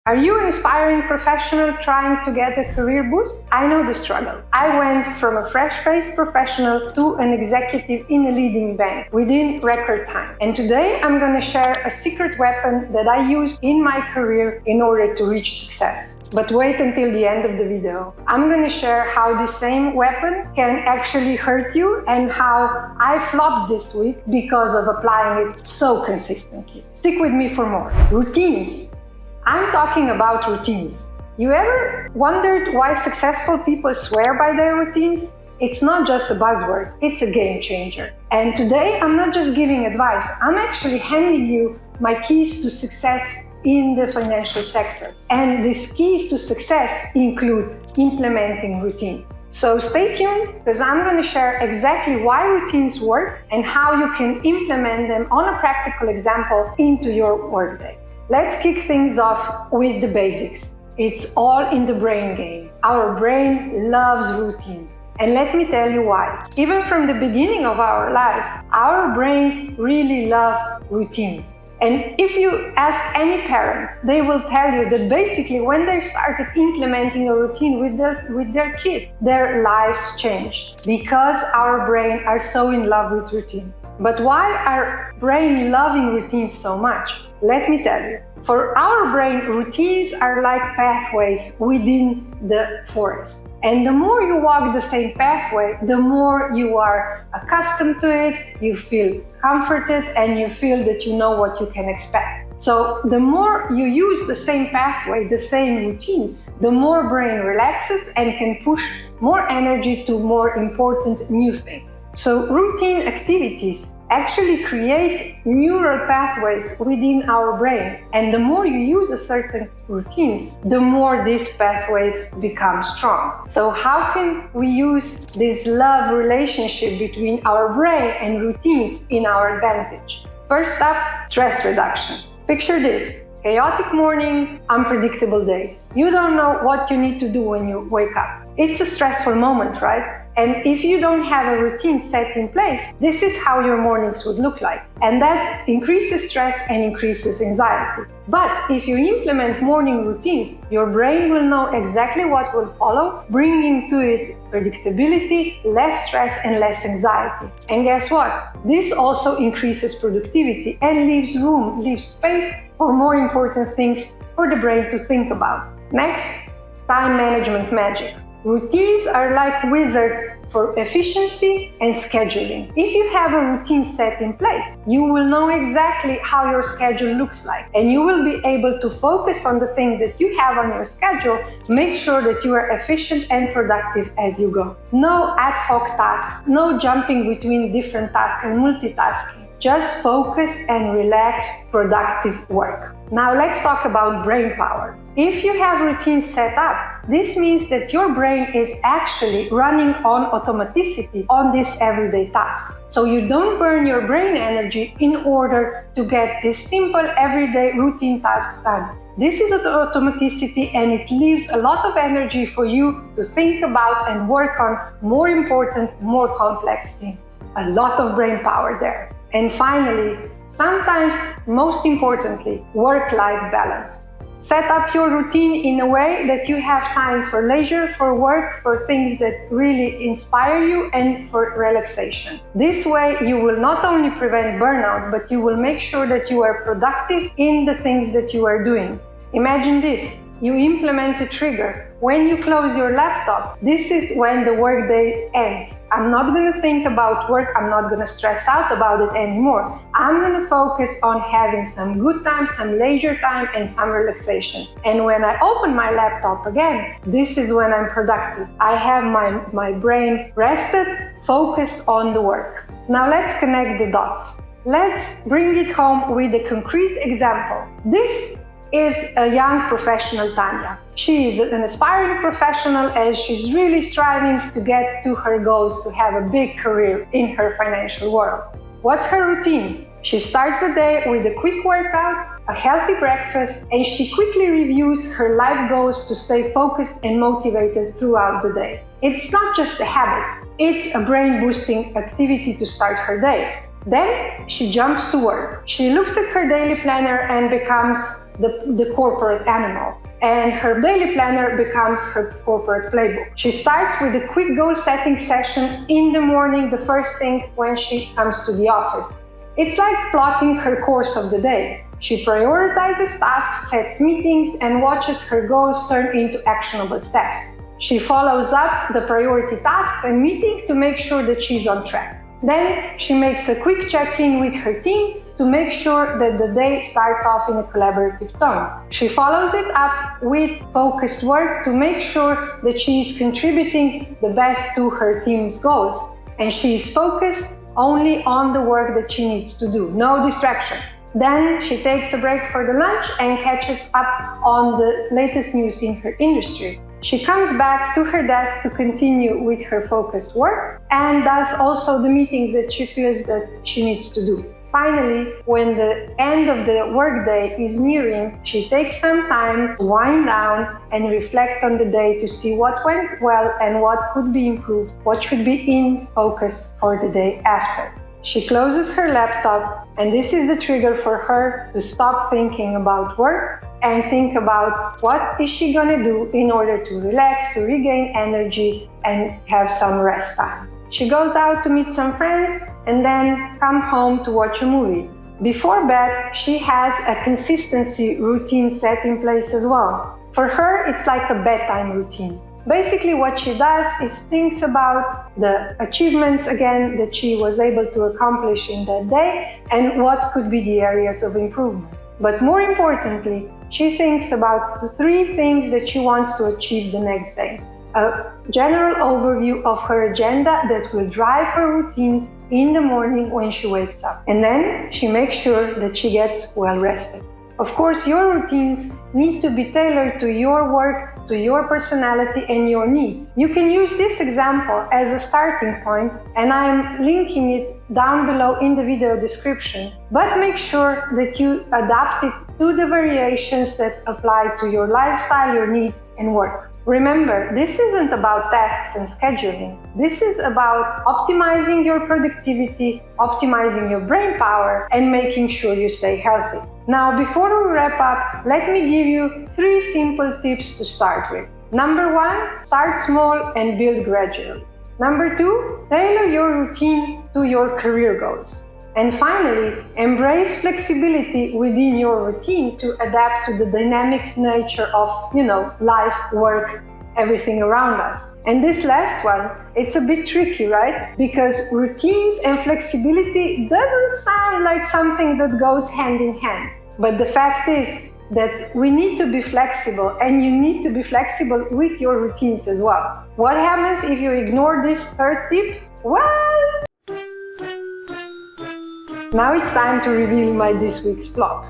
Are you an aspiring professional trying to get a career boost? I know the struggle. I went from a fresh-faced professional to an executive in a leading bank within record time. And today I'm going to share a secret weapon that I used in my career in order to reach success. But wait until the end of the video. I'm going to share how the same weapon can actually hurt you and how I flopped this week because of applying it so consistently. Stick with me for more. Routines. I'm talking about routines. You ever wondered why successful people swear by their routines? It's not just a buzzword, it's a game changer. And today I'm not just giving advice, I'm actually handing you my keys to success in the financial sector. And these keys to success include implementing routines. So stay tuned, because I'm going to share exactly why routines work and how you can implement them on a practical example into your workday. Let's kick things off with the basics. It's all in the brain game. Our brain loves routines. And let me tell you why. Even from the beginning of our lives, our brains really love routines. And if you ask any parent, they will tell you that basically when they started implementing a routine with their kid, their lives changed because our brain are so in love with routines. But why are brain loving routines so much? Let me tell you. For our brain, routines are like pathways within the forest. And the more you walk the same pathway, the more you are accustomed to it, you feel comforted, and you feel that you know what you can expect. So the more you use the same pathway, the same routine, the more brain relaxes and can push more energy to more important new things. So routine activities actually create neural pathways within our brain. And the more you use a certain routine, the more these pathways become strong. So how can we use this love relationship between our brain and routines in our advantage? First up, stress reduction. Picture this. Chaotic morning, unpredictable days. You don't know what you need to do when you wake up. It's a stressful moment, right? And if you don't have a routine set in place, this is how your mornings would look like. And that increases stress and increases anxiety. But if you implement morning routines, your brain will know exactly what will follow, bringing to it predictability, less stress and less anxiety. And guess what? This also increases productivity and leaves space for more important things for the brain to think about. Next, time management magic. Routines are like wizards for efficiency and scheduling. If you have a routine set in place, you will know exactly how your schedule looks like, and you will be able to focus on the things that you have on your schedule, make sure that you are efficient and productive as you go. No ad hoc tasks, no jumping between different tasks and multitasking. Just focus and relaxed, productive work. Now let's talk about brain power. If you have routines set up, this means that your brain is actually running on automaticity on these everyday tasks. So you don't burn your brain energy in order to get these simple everyday routine tasks done. This is automaticity, and it leaves a lot of energy for you to think about and work on more important, more complex things. A lot of brain power there. And finally, sometimes most importantly, work-life balance. Set up your routine in a way that you have time for leisure, for work, for things that really inspire you, and for relaxation. This way, you will not only prevent burnout, but you will make sure that you are productive in the things that you are doing. Imagine this. You implement a trigger. When you close your laptop, this is when the workday ends. I'm not going to think about work. I'm not going to stress out about it anymore. I'm going to focus on having some good time, some leisure time, and some relaxation. And when I open my laptop again, this is when I'm productive. I have my brain rested, focused on the work. Now let's connect the dots. Let's bring it home with a concrete example. This is a young professional Tanya. She is an aspiring professional, and she's really striving to get to her goals to have a big career in her financial world. What's her routine? She starts the day with a quick workout, a healthy breakfast, and she quickly reviews her life goals to stay focused and motivated throughout the day. It's not just a habit, it's a brain-boosting activity to start her day. Then she jumps to work. She looks at her daily planner and becomes the corporate animal. And her daily planner becomes her corporate playbook. She starts with a quick goal-setting session in the morning, the first thing when she comes to the office. It's like plotting her course of the day. She prioritizes tasks, sets meetings, and watches her goals turn into actionable steps. She follows up the priority tasks and meetings to make sure that she's on track. Then she makes a quick check-in with her team to make sure that the day starts off in a collaborative tone. She follows it up with focused work to make sure that she is contributing the best to her team's goals, and she is focused only on the work that she needs to do, no distractions. Then she takes a break for the lunch and catches up on the latest news in her industry. She comes back to her desk to continue with her focused work and does also the meetings that she feels that she needs to do. Finally, when the end of the workday is nearing, she takes some time to wind down and reflect on the day to see what went well and what could be improved, what should be in focus for the day after. She closes her laptop, and this is the trigger for her to stop thinking about work and think about what is she gonna do in order to relax, to regain energy and have some rest time. She goes out to meet some friends and then come home to watch a movie. Before bed, she has a consistency routine set in place as well. For her, it's like a bedtime routine. Basically, what she does is thinks about the achievements again that she was able to accomplish in that day and what could be the areas of improvement. But more importantly, she thinks about the 3 things that she wants to achieve the next day. A general overview of her agenda that will drive her routine in the morning when she wakes up. And then she makes sure that she gets well rested. Of course, your routines need to be tailored to your work, to your personality and your needs. You can use this example as a starting point, and I'm linking it down below in the video description. But make sure that you adapt it to the variations that apply to your lifestyle, your needs, and work. Remember, this isn't about tasks and scheduling. This is about optimizing your productivity, optimizing your brain power, and making sure you stay healthy. Now, before we wrap up, let me give you 3 simple tips to start with. Number 1, start small and build gradually. Number 2, tailor your routine to your career goals. And finally, embrace flexibility within your routine to adapt to the dynamic nature of, life, work, everything around us. And this last one, it's a bit tricky, right? Because routines and flexibility doesn't sound like something that goes hand in hand. But the fact is that we need to be flexible, and you need to be flexible with your routines as well. What happens if you ignore this 3rd tip? Well, now it's time to reveal my this week's flop.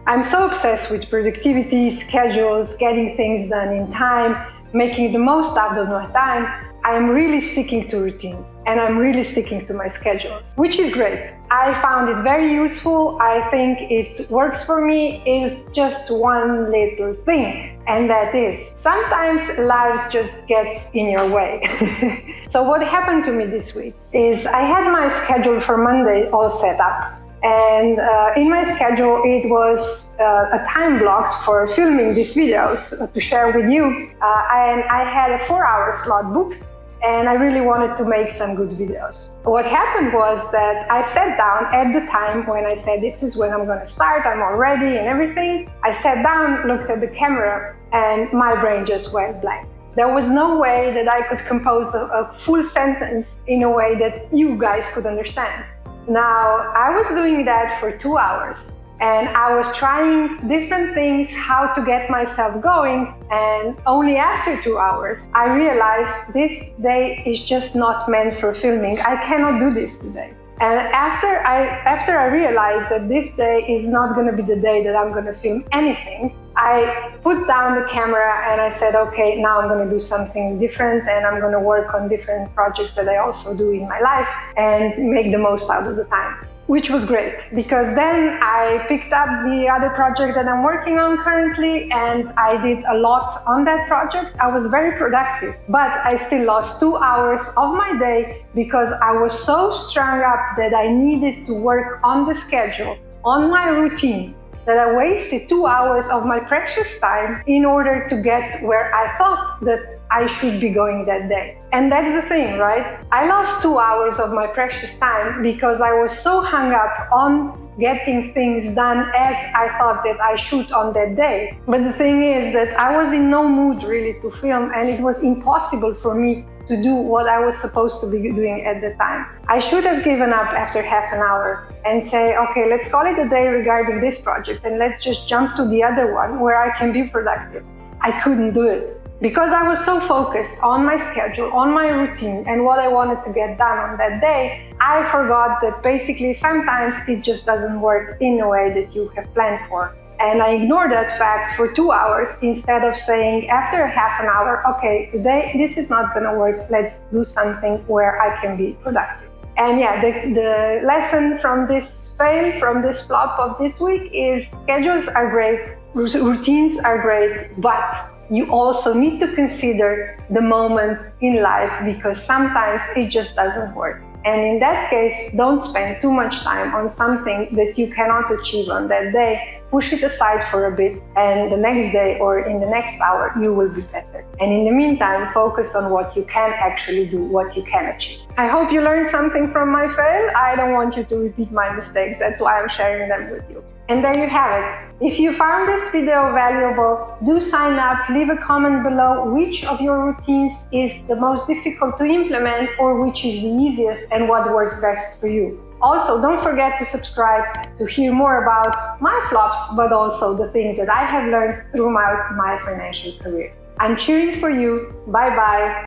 I'm so obsessed with productivity, schedules, getting things done in time, making the most out of my time. I am really sticking to routines and I'm really sticking to my schedules, which is great. I found it very useful. I think it works for me. Is just one little thing, and that is sometimes life just gets in your way. So what happened to me this week is I had my schedule for Monday all set up. And in my schedule, it was a time blocked for filming these videos to share with you. And I had a 4-hour slot booked, and I really wanted to make some good videos. What happened was that I sat down at the time when I said, this is when I'm going to start, I'm all ready and everything. I sat down, looked at the camera, and my brain just went blank. There was no way that I could compose a full sentence in a way that you guys could understand. Now, I was doing that for 2 hours, and I was trying different things, how to get myself going, and only after 2 hours, I realized this day is just not meant for filming. I cannot do this today. And after I realized that this day is not going to be the day that I'm going to film anything, I put down the camera and I said, okay, now I'm going to do something different, and I'm going to work on different projects that I also do in my life and make the most out of the time. Which was great, because then I picked up the other project that I'm working on currently, and I did a lot on that project. I was very productive, but I still lost 2 hours of my day because I was so strung up that I needed to work on the schedule, on my routine, that I wasted 2 hours of my precious time in order to get where I thought that I should be going that day. And that's the thing, right? I lost 2 hours of my precious time because I was so hung up on getting things done as I thought that I should on that day. But the thing is that I was in no mood really to film, and it was impossible for me to do what I was supposed to be doing at the time. I should have given up after half an hour and say, okay, let's call it a day regarding this project and let's just jump to the other one where I can be productive. I couldn't do it because I was so focused on my schedule, on my routine, and what I wanted to get done on that day. I forgot that basically sometimes it just doesn't work in a way that you have planned for. And I ignored that fact for 2 hours instead of saying after half an hour, okay, today this is not going to work. Let's do something where I can be productive. And yeah, the lesson from this fail, from this flop of this week is schedules are great, routines are great, but you also need to consider the moment in life because sometimes it just doesn't work. And in that case, don't spend too much time on something that you cannot achieve on that day. Push it aside for a bit, and the next day or in the next hour, you will be better. And in the meantime, focus on what you can actually do, what you can achieve. I hope you learned something from my fail. I don't want you to repeat my mistakes. That's why I'm sharing them with you. And there you have it. If you found this video valuable, do sign up, leave a comment below which of your routines is the most difficult to implement or which is the easiest and what works best for you. Also, don't forget to subscribe to hear more about my flops, but also the things that I have learned throughout my financial career. I'm cheering for you. Bye-bye.